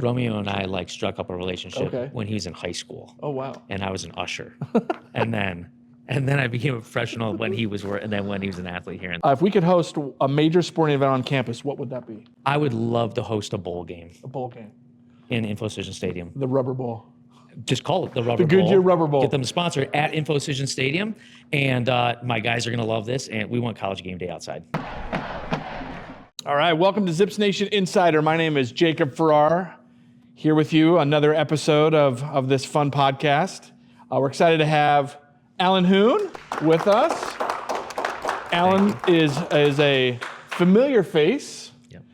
Romeo and I like struck up a relationship Okay. when he was in high school. Oh, wow. And I was an usher. and then I became a professional when he was and then when he was an athlete here. If we could host a major sporting event on campus, what would that be? I would love to host a bowl game A bowl game. in InfoCision Stadium. The Rubber Bowl. Just call it the Rubber Bowl. The Goodyear Rubber Bowl. Get them to sponsor at InfoCision Stadium. And my guys are going to love this. And we want College Game Day outside. All right, welcome to Zips Nation Insider. My name is Jacob Farrar, here with you, another episode of this fun podcast. We're excited to have Allan Hoon with us. Allan is a familiar face,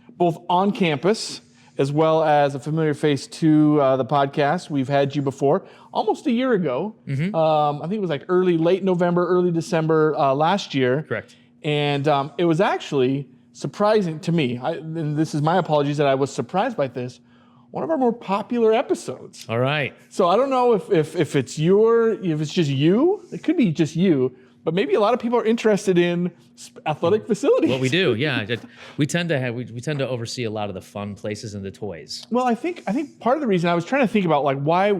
both on campus as well as a familiar face to the podcast. We've had you before, almost a year ago. Mm-hmm. I think it was like late November, early December last year. Correct. And it was actually surprising to me, and this is my apologies that I was surprised by this, one of our more popular episodes. All right. So I don't know if it's just you, it could be just you, but maybe a lot of people are interested in athletic facilities. Well, we do, yeah. We tend to oversee a lot of the fun places and the toys. Well, I think part of the reason I was trying to think about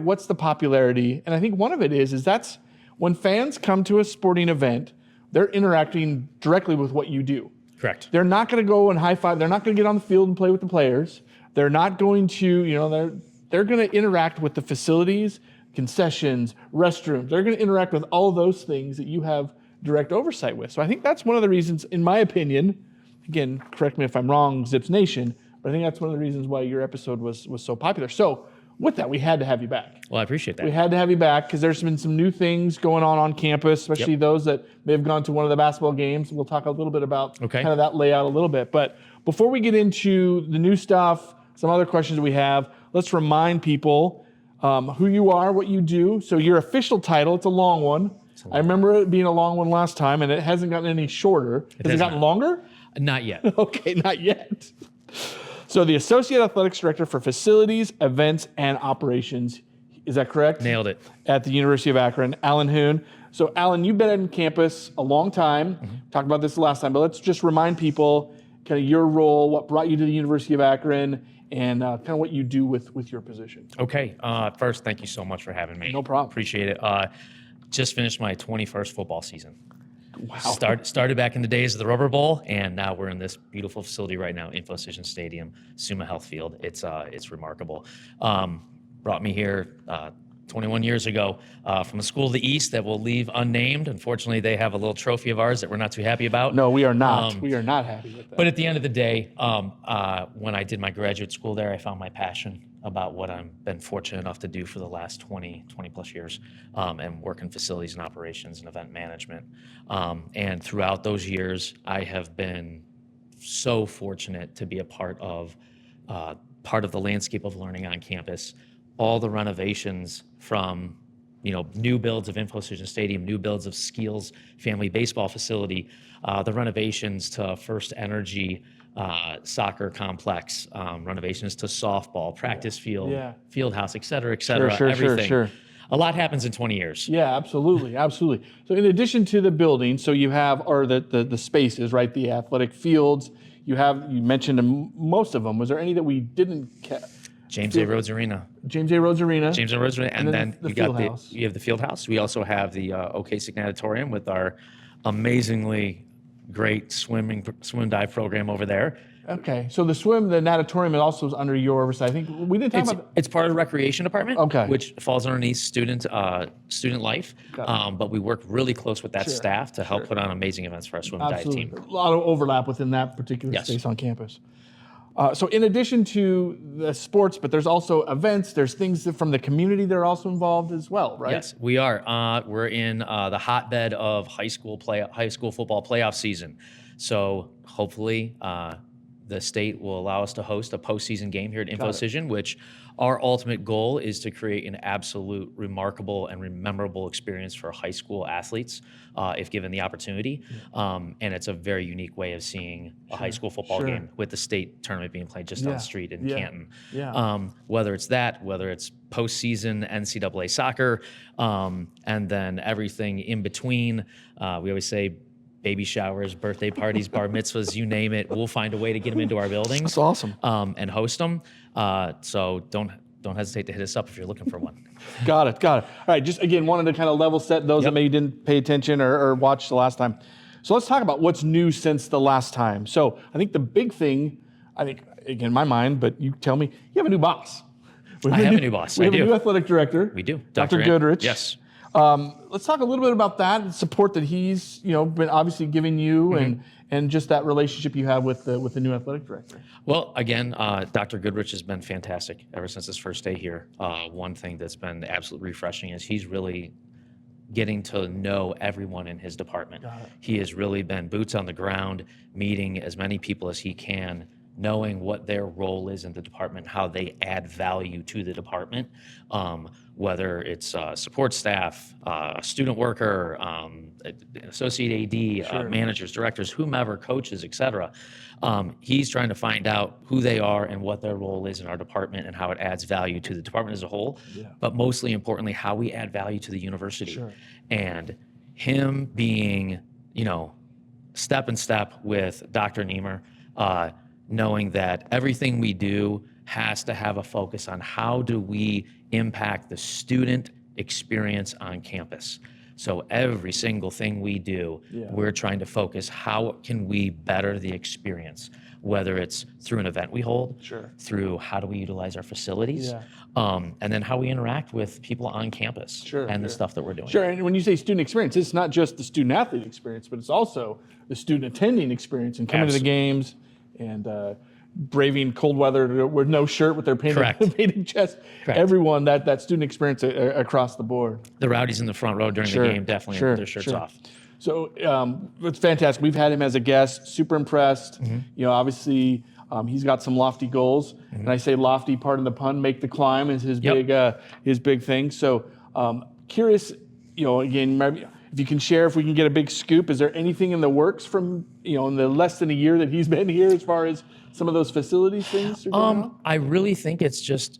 what's the popularity, and I think one of it is that's when fans come to a sporting event, they're interacting directly with what you do. Correct. They're not going to go and high five. They're not going to get on the field and play with the players. They're not going to, they're going to interact with the facilities, concessions, restrooms. They're going to interact with all those things that you have direct oversight with. So I think that's one of the reasons, in my opinion, again, correct me if I'm wrong, Zips Nation, but I think that's one of the reasons why your episode was so popular. So with that, we had to have you back. Well, I appreciate that. We had to have you back because there's been some new things going on campus, especially those that may have gone to one of the basketball games. We'll talk a little bit about kind of that layout a little bit. But before we get into the new stuff, some other questions that we have, let's remind people who you are, what you do. So your official title, it's a long one. I remember it being a long one last time, and it hasn't gotten any shorter. Has it gotten longer? Not yet. Okay, not yet. So the Associate Athletics Director for Facilities, Events, and Operations. Is that correct? Nailed it. At the University of Akron, Allan Hoon. So Allan, you've been on campus a long time. Mm-hmm. Talked about this last time, but let's just remind people kind of your role, what brought you to the University of Akron, and kind of what you do with your position. Okay. First, thank you so much for having me. No problem. Appreciate it. Just finished my 21st football season. Wow. Started back in the days of the Rubber Bowl, and now we're in this beautiful facility right now, InfoCision Stadium, Suma Health Field. It's remarkable. Brought me here 21 years ago from a school to the east that will leave unnamed. Unfortunately, they have a little trophy of ours that we're not too happy about. No, we are not. We are not happy with that. But at the end of the day, when I did my graduate school there, I found my passion about what I've been fortunate enough to do for the last 20 plus years, and work in facilities and operations and event management. And throughout those years, I have been so fortunate to be a part of the landscape of learning on campus. All the renovations from new builds of InfoCision Stadium, new builds of Skeels Family Baseball Facility, the renovations to First Energy soccer complex, renovations to softball, practice field, field house, et cetera, everything. Sure. A lot happens in 20 years. Yeah, absolutely. So in addition to the building, so you have, or the spaces, right, the athletic fields, you mentioned most of them. Was there any that we didn't catch? James A. Rhodes Arena. James A. Rhodes Arena. And then you have the field house. We also have the OK Signatatorium with our amazingly great swim dive program over there. Okay, so the natatorium is also under your oversight. I think we didn't talk about. It's part of the recreation department. Okay. Which falls underneath student life. But we work really close with that staff to help put on amazing events for our swim dive team. A lot of overlap within that particular space on campus. So in addition to the sports, but there's also events, there's things from the community that are also involved as well, right? Yes, we are. We're in the hotbed of high school football playoff season. So hopefully the state will allow us to host a postseason game here at InfoCision, which our ultimate goal is to create an absolute remarkable and memorable experience for high school athletes if given the opportunity. And it's a very unique way of seeing a high school football game with the state tournament being played just down the street in Canton. Whether it's postseason NCAA soccer, and then everything in between. We always say baby showers, birthday parties, bar mitzvahs, you name it. We'll find a way to get them into our buildings. That's awesome. And host them. So don't hesitate to hit us up if you're looking for one. Got it. All right, just again, wanted to kind of level set those that maybe didn't pay attention or watch the last time. So let's talk about what's new since the last time. So I think the big thing, again, in my mind, but you tell me, you have a new boss. I have a new boss. We have a new athletic director. We do. Dr. Goodrich. Yes. Let's talk a little bit about that and support that he's, been obviously giving you and just that relationship you have with the new athletic director. Well, again, Dr. Goodrich has been fantastic ever since his first day here. One thing that's been absolutely refreshing is he's really getting to know everyone in his department. He has really been boots on the ground, meeting as many people as he can, knowing what their role is in the department, how they add value to the department, whether it's support staff, student worker, associate AD, managers, directors, whomever, coaches, et cetera. He's trying to find out who they are and what their role is in our department and how it adds value to the department as a whole, but mostly importantly, how we add value to the university. And him being, step in step with Dr. Niemer, knowing that everything we do has to have a focus on how do we impact the student experience on campus. So every single thing we do, we're trying to focus how can we better the experience, whether it's through an event we hold, through how do we utilize our facilities, and then how we interact with people on campus and the stuff that we're doing. And when you say student experience, it's not just the student athlete experience, but it's also the student attending experience and coming to the games and braving cold weather with no shirt with their painted chest. Everyone, that student experience across the board. The rowdies in the front row during the game definitely have their shirts off. So it's fantastic. We've had him as a guest, super impressed. Obviously he's got some lofty goals. And I say lofty, pardon the pun, make the climb is his big thing. So curious, again, maybe if you can share, if we can get a big scoop, is there anything in the works from, in the less than a year that he's been here as far as some of those facilities things? I really think it's just,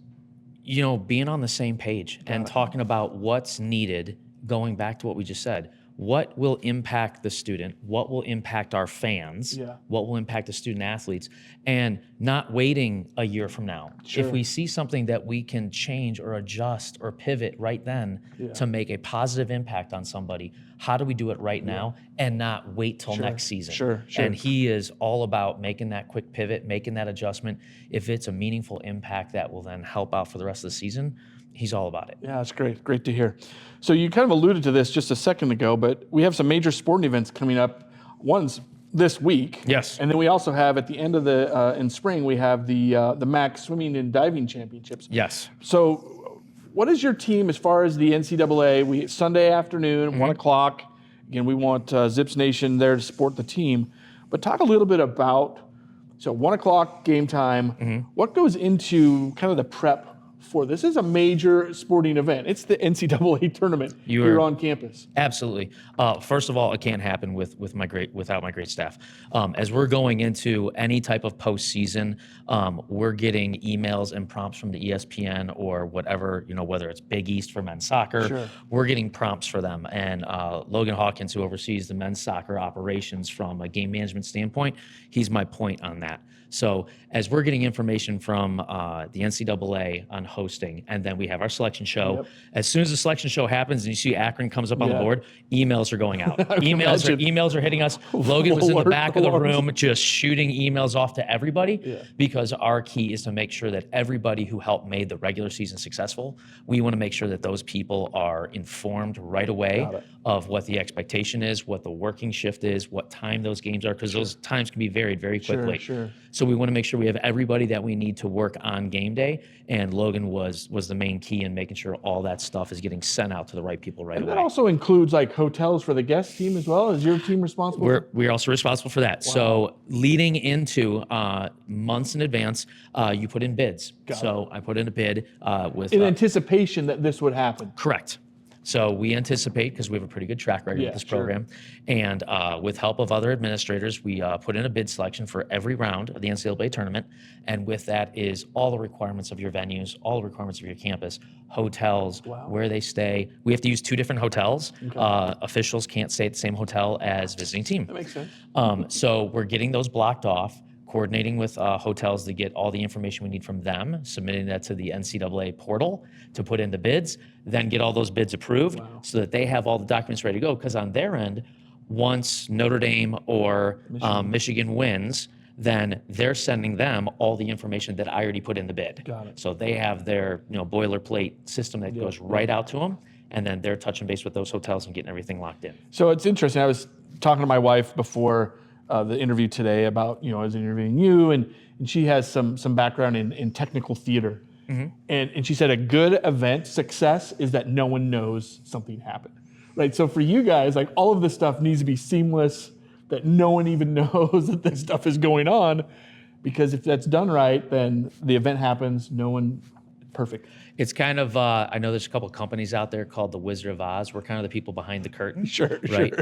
being on the same page and talking about what's needed, going back to what we just said. What will impact the student? What will impact our fans? What will impact the student athletes? And not waiting a year from now. If we see something that we can change or adjust or pivot right then to make a positive impact on somebody, how do we do it right now and not wait till next season? And he is all about making that quick pivot, making that adjustment. If it's a meaningful impact that will then help out for the rest of the season, he's all about it. Yeah, that's great. Great to hear. So you kind of alluded to this just a second ago, but we have some major sporting events coming up. One's this week. Yes. And then we also have at the end of in spring, we have the MAC Swimming and Diving Championships. Yes. So what is your team as far as the NCAA? Sunday afternoon, 1 o'clock. Again, we want Zips Nation there to support the team. But talk a little bit about, 1 o'clock game time. What goes into kind of the prep for this? This is a major sporting event. It's the NCAA tournament here on campus. Absolutely. First of all, it can't happen without my great staff. As we're going into any type of postseason, we're getting emails and prompts from the ESPN or whatever, whether it's Big East for men's soccer, we're getting prompts for them. And Logan Hawkins, who oversees the men's soccer operations from a game management standpoint, he's my point on that. So as we're getting information from the NCAA on hosting, and then we have our selection show, as soon as the selection show happens and you see Akron comes up on the board, emails are going out. Emails are hitting us. Logan was in the back of the room just shooting emails off to everybody because our key is to make sure that everybody who helped made the regular season successful, we want to make sure that those people are informed right away of what the expectation is, what the working shift is, what time those games are, because those times can be varied very quickly. So we want to make sure we have everybody that we need to work on game day, and Logan was the main key in making sure all that stuff is getting sent out to the right people right away. And that also includes like hotels for the guest team as well. Is your team responsible? We're also responsible for that. Wow. So leading into months in advance, you put in bids. I put in a bid with in anticipation that this would happen. Correct. So we anticipate, because we have a pretty good track record with this program, and with help of other administrators, we put in a bid selection for every round of the NCAA tournament. And with that is all the requirements of your venues, all the requirements of your campus, hotels, where they stay. We have to use 2 different hotels. Officials can't stay at the same hotel as visiting team. That makes sense. So we're getting those blocked off, coordinating with hotels to get all the information we need from them, submitting that to the NCAA portal to put in the bids, then get all those bids approved so that they have all the documents ready to go. Because on their end, once Notre Dame or Michigan wins, then they're sending them all the information that I already put in the bid. Got it. So they have their boilerplate system that goes right out to them, and then they're touching base with those hotels and getting everything locked in. So it's interesting. I was talking to my wife before the interview today about, I was interviewing you, and she has some background in technical theater. And she said a good event success is that no one knows something happened, right? So for you guys, like all of this stuff needs to be seamless, that no one even knows that this stuff is going on, because if that's done right, then the event happens, no one, perfect. It's kind of, I know there's a couple companies out there called the Wizard of Oz. We're kind of the people behind the curtain. Right?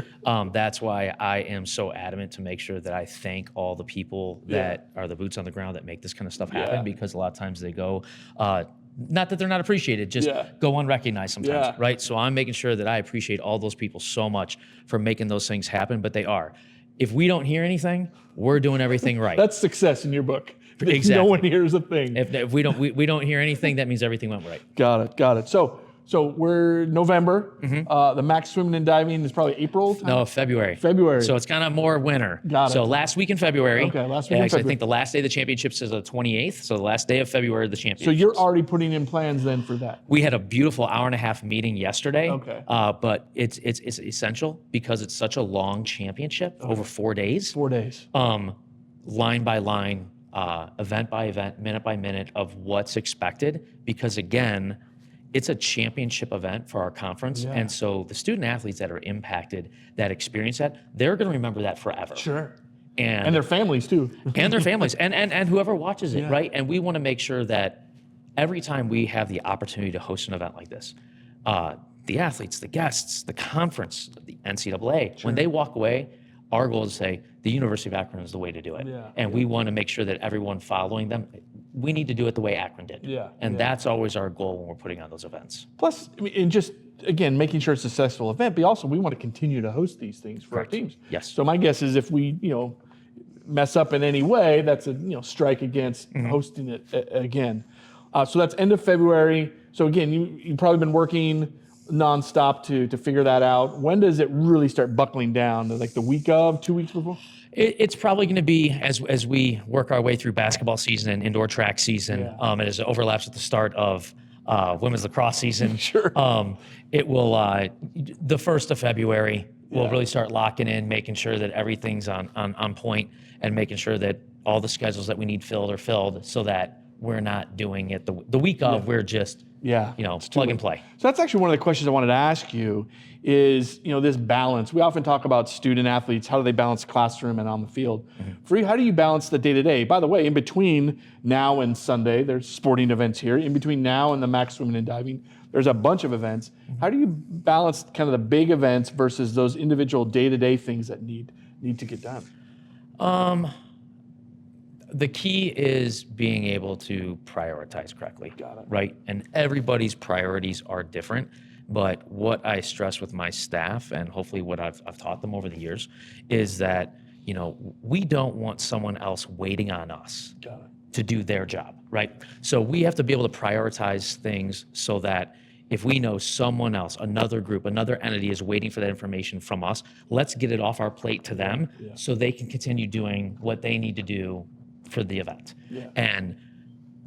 That's why I am so adamant to make sure that I thank all the people that are the boots on the ground that make this kind of stuff happen, because a lot of times they go, not that they're not appreciated, just go unrecognized sometimes, right? So I'm making sure that I appreciate all those people so much for making those things happen, but they are. If we don't hear anything, we're doing everything right. That's success in your book. Exactly. No one hears a thing. If we don't hear anything, that means everything went right. Got it. So we're November. The max swimming and diving is probably April time? No, February. So it's kind of more winter. Got it. So last week in February. Okay, last week in Actually, February. I think the last day of the championships is the 28th. So the last day of February of the championships. So you're already putting in plans then for that? We had a beautiful hour-and-a-half meeting yesterday. Okay. But it's essential because it's such a long championship over 4 days. 4 days. Line by line, event by event, minute by minute of what's expected. Because again, it's a championship event for our conference. And so the student athletes that are impacted, that experience that, they're going to remember that forever. Sure. And their families too. and their families and whoever watches it, right? And we want to make sure that every time we have the opportunity to host an event like this, the athletes, the guests, the conference, the NCAA, when they walk away, our goal is to say the University of Akron is the way to do it. And we want to make sure that everyone following them, we need to do it the way Akron did. And that's always our goal when we're putting on those events. Plus, I mean, and just, again, making sure it's a successful event, but also we want to continue to host these things for our teams. Yes. So my guess is if we, mess up in any way, that's a, strike against hosting it again. So that's end of February. So again, you've probably been working nonstop to figure that out. When does it really start buckling down? Like the week of, 2 weeks before? It's probably going to be as we work our way through basketball season and indoor track season, and as it overlaps with the start of women's lacrosse season. It will, the 1st of February, we'll really start locking in, making sure that everything's on point, and making sure that all the schedules that we need filled are filled, so that we're not doing it the week of, we're just plug and play. So that's actually one of the questions I wanted to ask you is, this balance. We often talk about student athletes, how do they balance classroom and on the field? For you, how do you balance the day-to-day? By the way, in between now and Sunday, there's sporting events here. In between now and the max swimming and diving, there's a bunch of events. How do you balance kind of the big events versus those individual day-to-day things that need to get done? The key is being able to prioritize correctly. Right? And everybody's priorities are different. But what I stress with my staff, and hopefully what I've taught them over the years, is that we don't want someone else waiting on us to do their job, right? So we have to be able to prioritize things so that if we know someone else, another group, another entity is waiting for that information from us, let's get it off our plate to them so they can continue doing what they need to do for the event.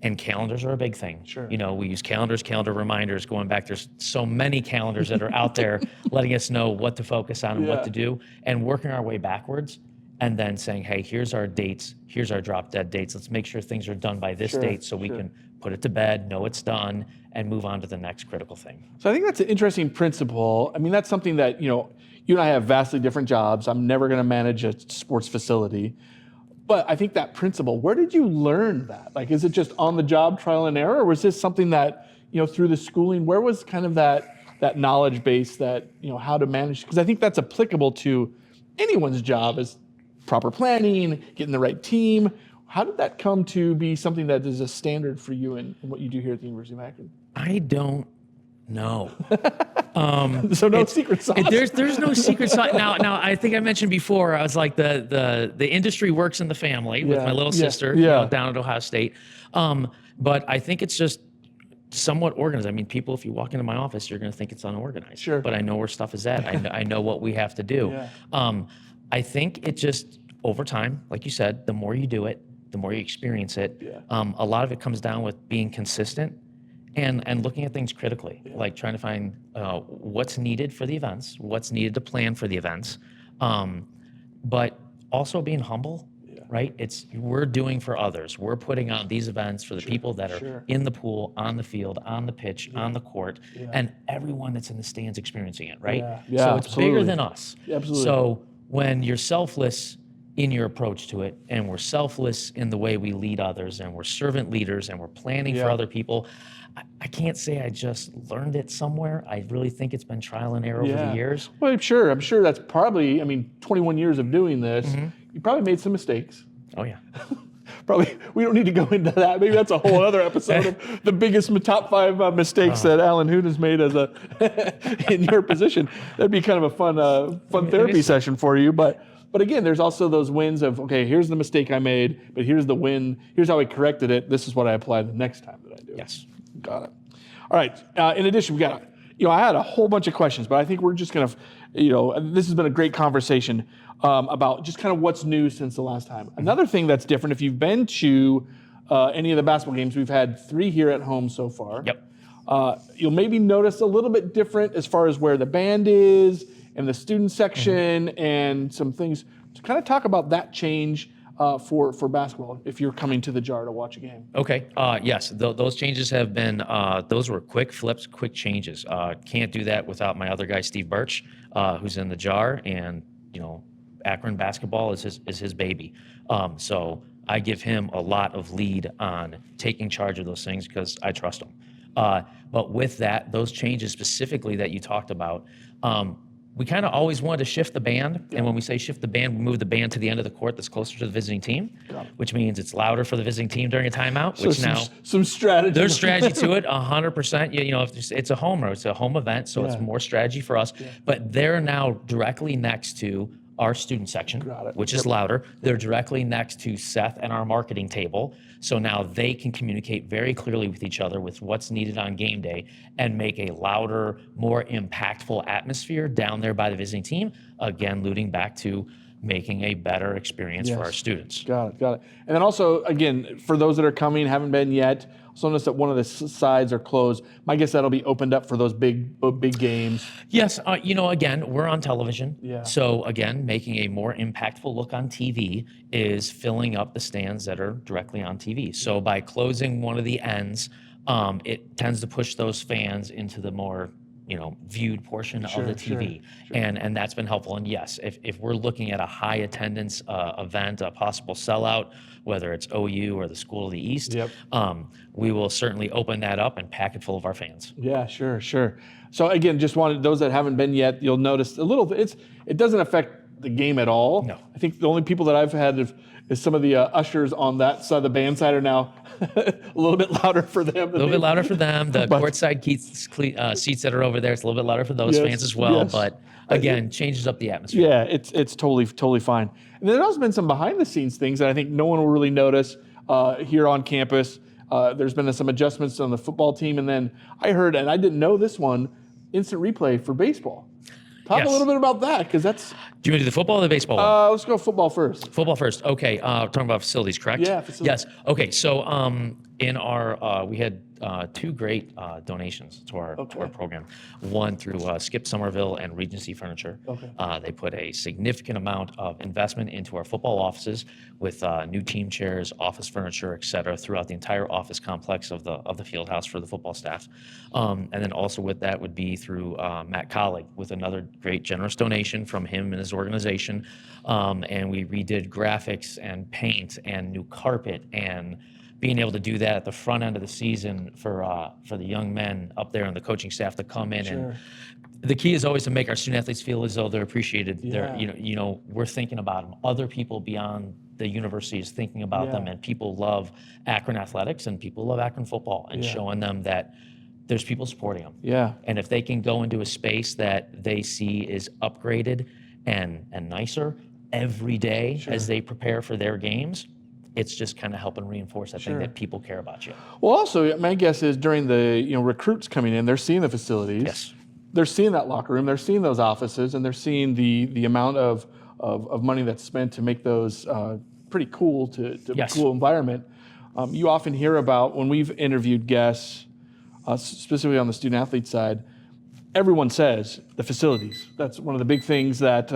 And calendars are a big thing. We use calendar reminders going back. There's so many calendars that are out there letting us know what to focus on and what to do, and working our way backwards, and then saying, hey, here's our dates, here's our drop dead dates. Let's make sure things are done by this date so we can put it to bed, know it's done, and move on to the next critical thing. So I think that's an interesting principle. I mean, that's something that, you and I have vastly different jobs. I'm never going to manage a sports facility. But I think that principle, where did you learn that? Like, is it just on the job, trial and error, or was this something that, through the schooling, where was kind of that that knowledge base that, how to manage, because I think that's applicable to anyone's job is proper planning, getting the right team. How did that come to be something that is a standard for you in what you do here at the University of Akron? I don't know. So no secret sauce. There's no secret sauce. Now I think I mentioned before, I was like the industry works in the family with my little sister down at Ohio State. But I think it's just somewhat organized. I mean, people, if you walk into my office, you're going to think it's unorganized. Sure. But I know where stuff is at. I know what we have to do. Yeah. I think it just over time, like you said, the more you do it, the more you experience it. Yeah. A lot of it comes down with being consistent and looking at things critically, like trying to find what's needed for the events, what's needed to plan for the events, but also being humble, right? We're doing for others. We're putting on these events for the people that are in the pool, on the field, on the pitch, on the court, and everyone that's in the stands experiencing it, right? Yeah, so it's absolutely. bigger than us. Absolutely. So when you're selfless in your approach to it, and we're selfless in the way we lead others, and we're servant leaders, and we're planning for other people, I can't say I just learned it somewhere. I really think it's been trial and error over the years. Well, I'm sure that's probably, 21 years of doing this, you probably made some mistakes. Oh, yeah. Probably, we don't need to go into that. Maybe that's a whole other episode of the biggest top 5 mistakes that Allan Hoon has made as in your position. That'd be kind of a fun therapy session for you. But again, there's also those wins of, okay, here's the mistake I made, but here's the win. Here's how I corrected it. This is what I apply the next time that I do it. Yes. Got it. All right. In addition, we got, I had a whole bunch of questions, but I think we're just going to, this has been a great conversation about just kind of what's new since the last time. Another thing that's different, if you've been to any of the basketball games, we've had 3 here at home so far. Yep. You'll maybe notice a little bit different as far as where the band is and the student section and some things to kind of talk about that change for basketball if you're coming to the Jar to watch a game. Okay. Yes, those changes have been, those were quick flips, quick changes. Can't do that without my other guy, Steve Birch, who's in the Jar, and, Akron basketball is his baby. So I give him a lot of lead on taking charge of those things because I trust him. But with that, those changes specifically that you talked about, we kind of always wanted to shift the band. And when we say shift the band, we move the band to the end of the court that's closer to the visiting team, which means it's louder for the visiting team during a timeout, So which some strategy. there's strategy to it, 100%. If it's a home or it's a home event, so it's more strategy for us. But they're now directly next to our student section, which is louder. They're directly next to Seth and our marketing table. So now they can communicate very clearly with each other with what's needed on game day and make a louder, more impactful atmosphere down there by the visiting team. Again, alluding back to making a better experience for our students. Got it. And then also, again, for those that are coming, haven't been yet, also notice that one of the sides are closed. My guess that'll be opened up for those big games. Yes, again, we're on television. Yeah. So again, making a more impactful look on TV is filling up the stands that are directly on TV. So by closing one of the ends, it tends to push those fans into the more viewed portion of the TV. Sure. And that's been helpful. And yes, if we're looking at a high attendance event, a possible sellout, whether it's OU or the School of the East, we will certainly open that up and pack it full of our fans. Yeah, sure. So again, just wanted those that haven't been yet, you'll notice a little, it doesn't affect the game at all. No. I think the only people that I've had is some of the ushers on that side, the band side, are now a little bit louder for them. A little bit louder for them. The courtside seats that are over there, it's a little bit louder for those fans as well. Yes. But again, changes up the atmosphere. Yeah, it's totally fine. And there's also been some behind the scenes things that I think no one will really notice here on campus. There's been some adjustments on the football team, and then I heard, and I didn't know this one, instant replay for baseball. Talk a little bit about that, because that's... Do you want to do the football or the baseball one? Let's go football first. Football first. Okay. Talking about facilities, correct? Yeah, facilities. Yes. Okay. So in our we had 2 great donations to our program. One through Skip Somerville and Regency Furniture. Okay. They put a significant amount of investment into our football offices with new team chairs, office furniture, et cetera, throughout the entire office complex of the field house for the football staff. And then also with that would be through Matt Collig with another great generous donation from him and his organization. And we redid graphics and paint and new carpet and being able to do that at the front end of the season for the young men up there and the coaching staff to come in. And the key is always to make our student athletes feel as though they're appreciated. They're, we're thinking about them. Other people beyond the university is thinking about them, and people love Akron athletics and people love Akron football, and showing them that there's people supporting them. Yeah. And if they can go into a space that they see is upgraded and nicer every day as they prepare for their games, it's just kind of helping reinforce that thing that people care about you. Well, also, my guess is during the recruits coming in, they're seeing the facilities. Yes. They're seeing that locker room. They're seeing those offices, and they're seeing the amount of money that's spent to make those pretty cool cool environment. You often hear about, when we've interviewed guests, specifically on the student athlete side, everyone says the facilities. That's one of the big things that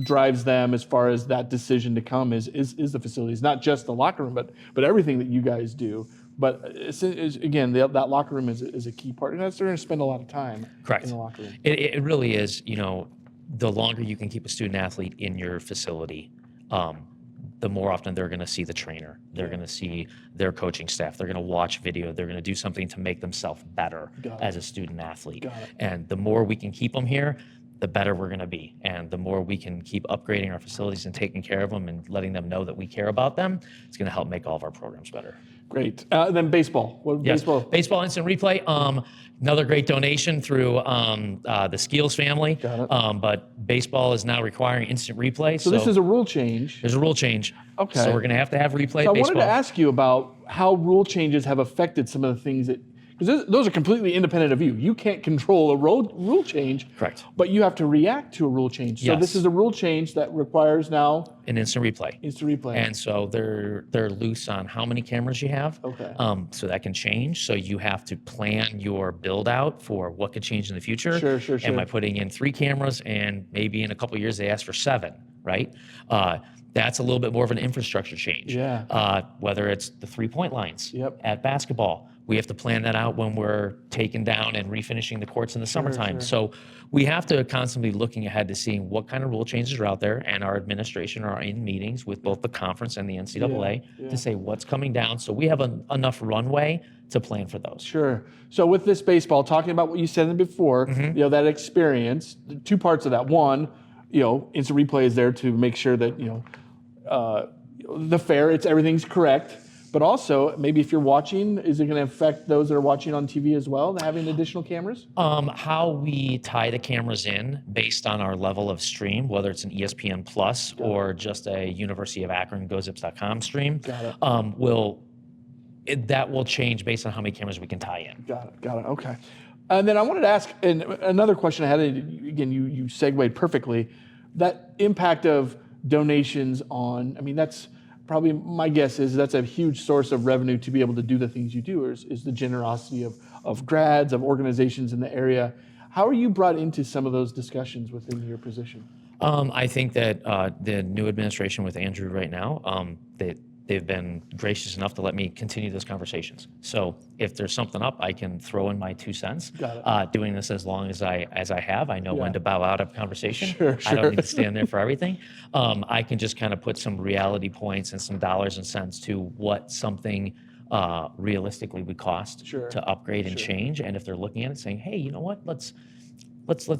drives them as far as that decision to come is the facilities, not just the locker room, but everything that you guys do. But again, that locker room is a key part, and that's they're going to spend a lot of time in the locker room. It really is. The longer you can keep a student athlete in your facility, the more often they're going to see the trainer. They're going to see their coaching staff. They're going to watch video. They're going to do something to make themselves better as a student athlete. And the more we can keep them here, the better we're going to be. And the more we can keep upgrading our facilities and taking care of them and letting them know that we care about them, it's going to help make all of our programs better. Great. Then baseball. Baseball instant replay. Another great donation through the Skeels family. But baseball is now requiring instant replay. So this is a rule change. There's a rule change. Okay. So we're going to have replay. So I baseball. wanted to ask you about how rule changes have affected some of the things that, because those are completely independent of you. You can't control a rule change. Correct. But you have to react to a rule change. So this is a rule change that requires now an instant replay. And so they're loose on how many cameras you have. Okay. So that can change. So you have to plan your build out for what could change in the future. Sure. Am I putting in 3 cameras and maybe in a couple of years they ask for 7, right? That's a little bit more of an infrastructure change. Whether it's the 3-point lines at basketball, we have to plan that out when we're taking down and refinishing the courts in the summertime. So we have to constantly be looking ahead to seeing what kind of rule changes are out there, and our administration are in meetings with both the conference and the NCAA to say what's coming down. So we have enough runway to plan for those. Sure. So with this baseball, talking about what you said before, that experience, 2 parts of that. One, instant replay is there to make sure that, everything's correct. But also, maybe if you're watching, is it going to affect those that are watching on TV as well, having additional cameras? How we tie the cameras in based on our level of stream, whether it's an ESPN Plus or just a University of Akron GoZips.com stream, that will change based on how many cameras we can tie in. Got it. Okay. And then I wanted to ask, and another question I had, again, you segued perfectly, that impact of donations on, that's probably, my guess is that's a huge source of revenue to be able to do the things you do, is the generosity of grads, of organizations in the area. How are you brought into some of those discussions within your position? I think that the new administration with Andrew right now, they've been gracious enough to let me continue those conversations. So if there's something up, I can throw in my 2 cents. Doing this as long as I have, I know when to bow out of conversation. Sure. I don't need to stand there for everything. I can just kind of put some reality points and some dollars and cents to what something realistically would cost to upgrade and change. And if they're looking at it saying, hey, you know what, let's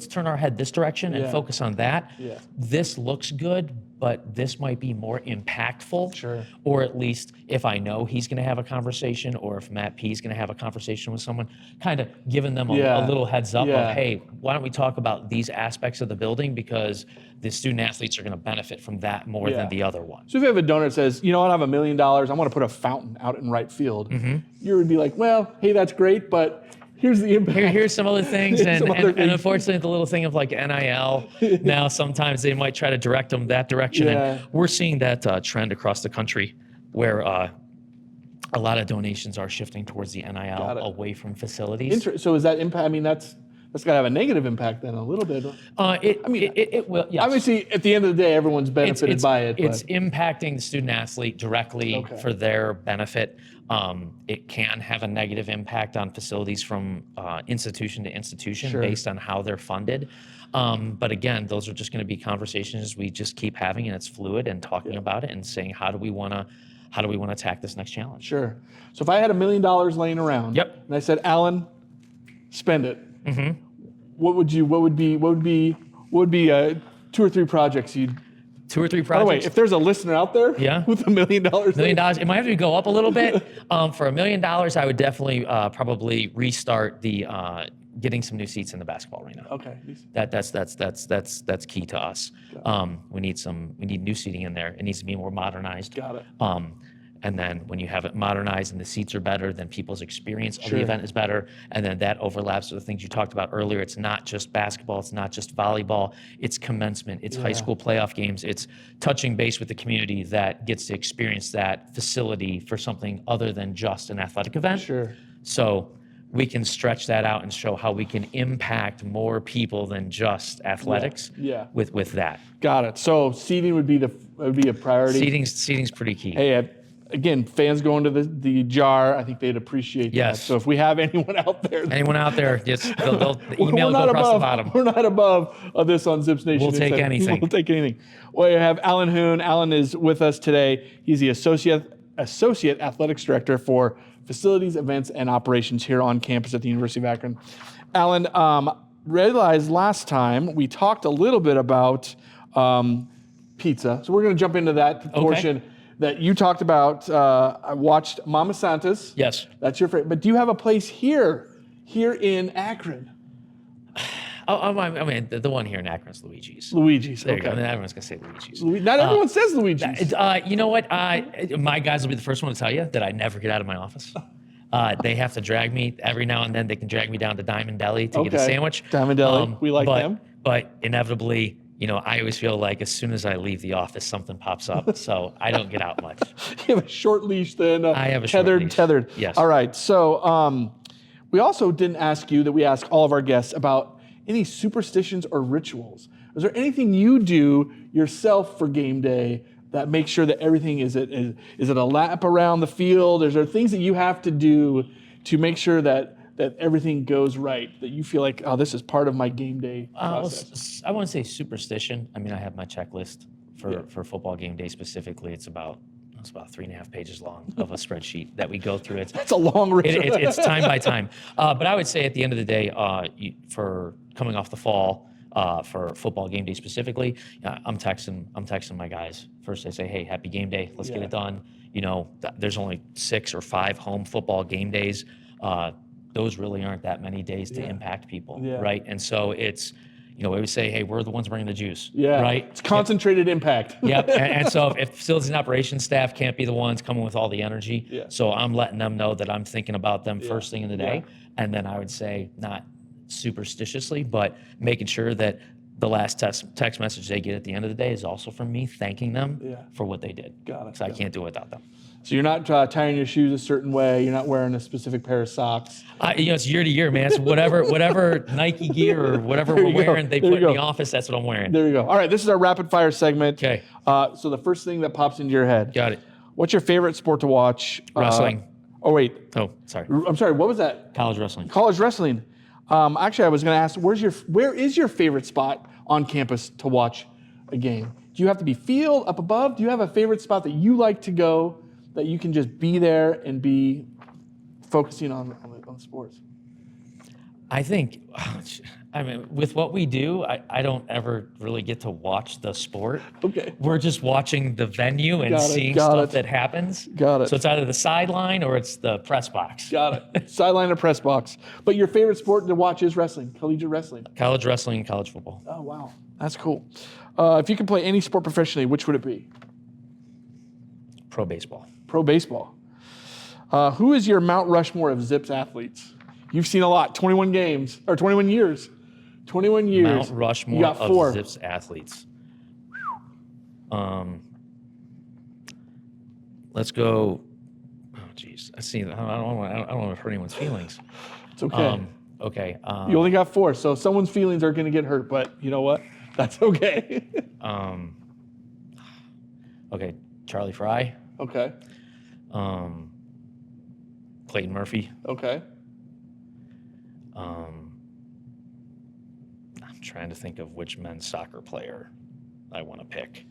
turn our head this direction and focus on that. This looks good, but this might be more impactful. Or at least if I know he's going to have a conversation, or if Matt P is going to have a conversation with someone, kind of giving them a little heads up of, hey, why don't we talk about these aspects of the building, because the student athletes are going to benefit from that more than the other one. So if you have a donor that says, you know what, I have $1 million, I want to put a fountain out in right field, you would be like, well, hey, that's great, but here's the impact. Here's some other things, and unfortunately, the little thing of like NIL. Now, sometimes they might try to direct them that direction, and we're seeing that trend across the country, where a lot of donations are shifting towards the NIL away from facilities. So is that impact? That's got to have a negative impact then, a little bit. It will. Yes. Obviously, at the end of the day, everyone's benefited by it. It's impacting the student athlete directly for their benefit. It can have a negative impact on facilities from institution to institution based on how they're funded. But again, those are just going to be conversations we just keep having, and it's fluid, and talking about it and saying, how do we want how do we want to attack this next challenge? Sure. So if I had $1 million laying around, Yep. and I said, Allan, spend it. What would be 2 or 3 projects you'd? 2 or 3 By the projects. way, if there's a listener out there Yeah. with $1 million, $1 million, it might have to go up a little bit. For $1 million, I would definitely probably restart the getting some new seats in the basketball arena. Okay. That's key to us. We need new seating in there. It needs to be more modernized. Got it. And then when you have it modernized and the seats are better, then people's experience of Sure. the event is better. And then that overlaps with the things you talked about earlier. It's not just basketball. It's not just volleyball. It's commencement. It's high school playoff games. It's touching base with the community that gets to experience that facility for something other than just an athletic event. Sure. So we can stretch that out and show how we can impact more people than just athletics Yeah. with that. Got it. So seating would be a priority. Seating's pretty key. Hey, again, fans going to the jar, I think they'd appreciate that. Yes. So if we have anyone out there, Just the email will go across the bottom. We're not above this on Zips Nation. We'll take anything. We'll take anything. Well, you have Allan Hoon. Allan is with us today. He's the associate athletics director for facilities, events, and operations here on campus at the University of Akron. Allan, realized last time we talked a little bit about pizza, so we're going to jump into that portion that you talked about. I watched Mama Santa's. Yes. That's your favorite. But do you have a place here in Akron? I mean, the one here in Akron is Luigi's. Luigi's. There you Okay. go. I mean, everyone's going to say Luigi's. Not everyone says Luigi's. You know what? My guys will be the first one to tell you that I never get out of my office. They have to drag me every now and then. They can drag me down to Diamond Deli to get a sandwich. Diamond Deli. We like them. But inevitably, I always feel like as soon as I leave the office, something pops up. So I don't get out much. You have a short leash then. I have a short leash. Tethered. Yes. All right. So we also didn't ask you that we ask all of our guests about any superstitions or rituals. Is there anything you do yourself for game day that makes sure that everything is it a lap around the field? Is there things that you have to do to make sure that everything goes right, that you feel like, oh, this is part of my game day process? I wouldn't say superstition. I mean, I have my checklist for football game day specifically. It's about 3.5 pages long of a spreadsheet that we go through. That's a long ritual. It's time by time. But I would say at the end of the day, for coming off the fall, for football game day specifically, I'm texting my guys. First I say, hey, happy game day. Let's get it done. There's only 6 or 5 home football game days. Those really aren't that many days to impact people, right? And so it's, we always say, hey, we're the ones bringing the juice, right? It's concentrated impact. Yep. And so if facilities and operations staff can't be the ones coming with all the energy, so I'm letting them know that I'm thinking about them first thing in the day. And then I would say, not superstitiously, but making sure that the last text message they get at the end of the day is also from me thanking them for what they did. Got it. Because I can't do it without them. So you're not tying your shoes a certain way. You're not wearing a specific pair of socks. It's year to year, man. So whatever Nike gear or whatever we're wearing, they put in the office. That's what I'm wearing. There you go. All right, this is our rapid fire segment. Okay. So the first thing that pops into your head. Got it. What's your favorite sport to watch? Wrestling. Oh wait. Oh, sorry. I'm sorry. What was that? College wrestling. College wrestling. Actually, I was going to ask, where is your favorite spot on campus to watch a game? Do you have to be field, up above? Do you have a favorite spot that you like to go, that you can just be there and be focusing on sports? I think, with what we do, I don't ever really get to watch the sport. Okay. We're just watching the venue and seeing got stuff it. that happens. Got it. So it's either the sideline or it's the press box. Got it. Sideline or press box. But your favorite sport to watch is wrestling, collegiate wrestling. College wrestling and college football. Oh, wow. That's cool. If you could play any sport professionally, which would it be? Pro baseball. Pro baseball. Who is your Mount Rushmore of Zips athletes? You've seen a lot, 21 games, or 21 years. 21 years. Mount Rushmore You got 4. of Zips athletes. Let's go. Oh, geez. I don't want to hurt anyone's feelings. It's okay. Okay. You only got 4, so someone's feelings are going to get hurt, but you know what? That's okay. Okay. Charlie Fry. Okay. Clayton Murphy. Okay. I'm trying to think of which men's soccer player I want to pick.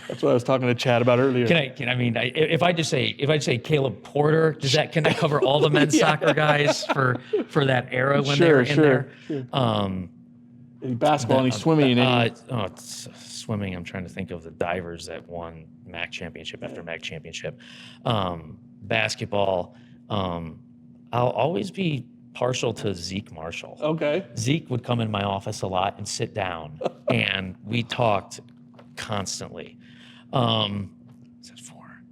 That's what I was talking to Chad about earlier. If I just say Caleb Porter, can that cover all the men's soccer guys for that era when they were in there? Sure. Any basketball, any swimming, swimming. I'm trying to think of the divers that won MAC championship after MAC championship. Basketball. I'll always be partial to Zeke Marshall. Okay. Zeke would come in my office a lot and sit down, and we talked constantly. Is that 4?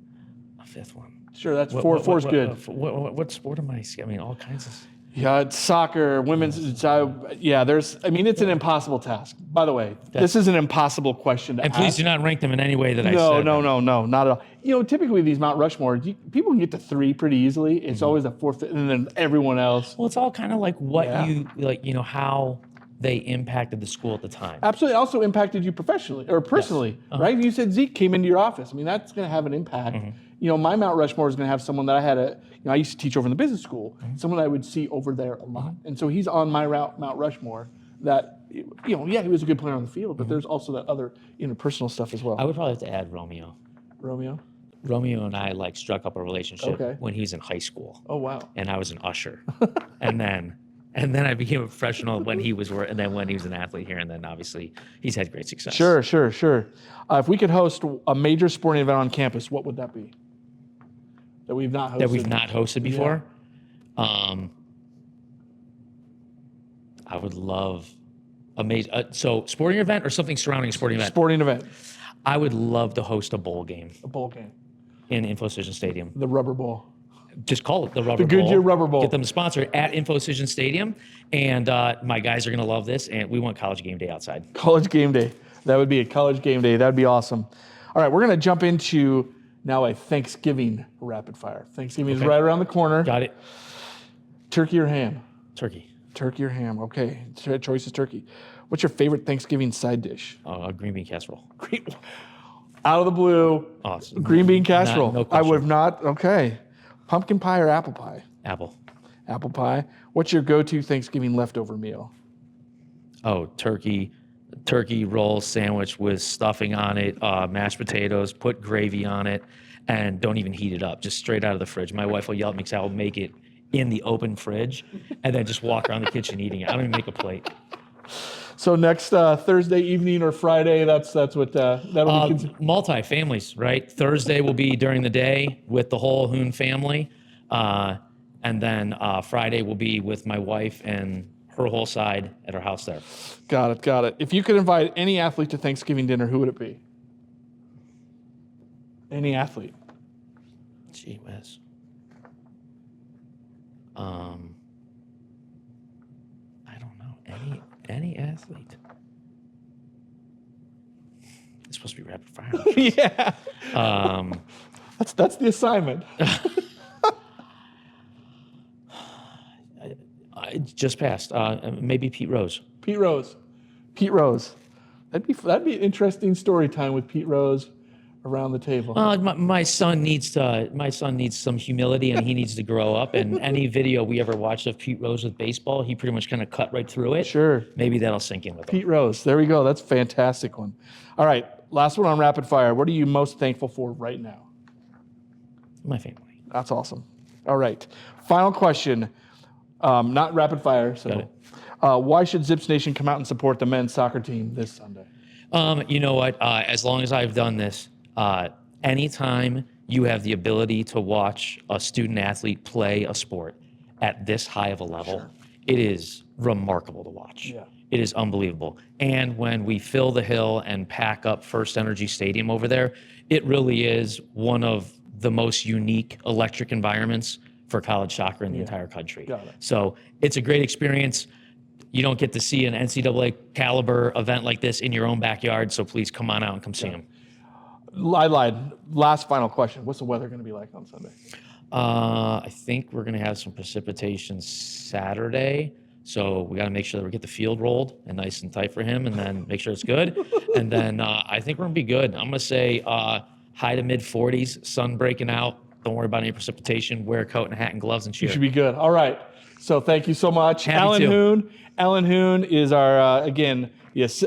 A 5th one. Sure, that's 4. 4's good. What sport am I? I mean, all kinds of. Yeah, it's soccer, women's. It's an impossible task. By the way, this is an impossible question to ask. And please do not rank them in any way that I said. No, not at all. Typically these Mount Rushmore, people can get to 3 pretty easily. It's always a 4th, and then everyone else. Well, it's all kind of like how they impacted the school at the time. Absolutely. Also impacted you professionally or personally, right? You said Zeke came into your office. I mean, that's going to have an impact. My Mount Rushmore is going to have someone that I had I used to teach over in the business school, someone I would see over there a lot. And so he's on my Mount Rushmore that, he was a good player on the field, but there's also that other interpersonal stuff as well. I would probably have to add Romeo. Romeo and I struck up a relationship when he was in high school. Oh, wow. And I was an usher. and then I became a professional when he was an athlete here, and then obviously he's had great success. Sure. If we could host a major sporting event on campus, what would that be? That we've not hosted before? Yeah. I would love a major so sporting event or something surrounding a sporting event. Sporting event. I would love to host a bowl game. A bowl game. In Infocision Stadium. The Rubber Bowl. Just call it the Rubber Bowl. The Goodyear Rubber Bowl. Get them to sponsor it at Infocision Stadium. And my guys are going to love this. And we want College Game Day outside. College Game Day. That would be a College Game Day. That would be awesome. All right, we're going to jump into now a Thanksgiving rapid fire. Thanksgiving is right around the corner. Got it. Turkey or ham? Turkey. Turkey or ham. Okay. Choice is turkey. What's your favorite Thanksgiving side dish? Green bean casserole. Out of the blue. Awesome. Green bean casserole. No I would have not. Okay. Pumpkin pie or apple pie? Apple. Apple pie. What's your go-to Thanksgiving leftover meal? Oh, turkey roll sandwich with stuffing on it, mashed potatoes, put gravy on it, and don't even heat it up. Just straight out of the fridge. My wife will yell at me because I will make it in the open fridge and then just walk around the kitchen eating it. I don't even make a plate. So next Thursday evening or Friday, that's what that'll be. Multi-families, right? Thursday will be during the day with the whole Hoon family. And then Friday will be with my wife and her whole side at her house there. Got it. If you could invite any athlete to Thanksgiving dinner, who would it be? Any athlete. Gee whiz. I don't know. Any athlete. It's supposed to be rapid fire. Yeah. That's the assignment. I just passed. Maybe Pete Rose. Pete Rose. That'd be an interesting story time with Pete Rose around the table. My son needs some humility, and he needs to grow up. And any video we ever watched of Pete Rose with baseball, he pretty much kind of cut right through it. Sure. Maybe that'll sink in with him. Pete Rose. There we go. That's a fantastic one. All right. Last one on rapid fire. What are you most thankful for right now? My family. That's awesome. All right. Final question. Not rapid fire. So, why should Zips Nation come out and support the men's soccer team this Sunday? You know what? As long as I've done this, anytime you have the ability to watch a student athlete play a sport at this high of a level, it is remarkable to watch. Yeah. It is unbelievable. And when we fill the hill and pack up First Energy Stadium over there, it really is one of the most unique electric environments for college soccer in the entire country. Got it. So it's a great experience. You don't get to see an NCAA caliber event like this in your own backyard, so please come on out and come see them. I lied. Last final question. What's the weather going to be like on Sunday? I think we're going to have some precipitation Saturday, so we got to make sure that we get the field rolled and nice and tight for him, and then make sure it's good. And then I think we're going to be good. I'm going to say high to mid 40s, sun breaking out. Don't worry about any precipitation. Wear a coat and a hat and gloves and cheer. You should be good. All right. So thank you so much. Happy Allan to. Hoon. Allan Hoon is our,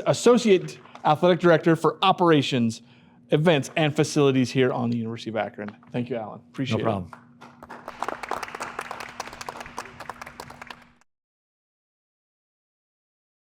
associate Athletic Director for Operations, Events, and Facilities here on the University of Akron. Thank you, Allan. Appreciate No it. problem.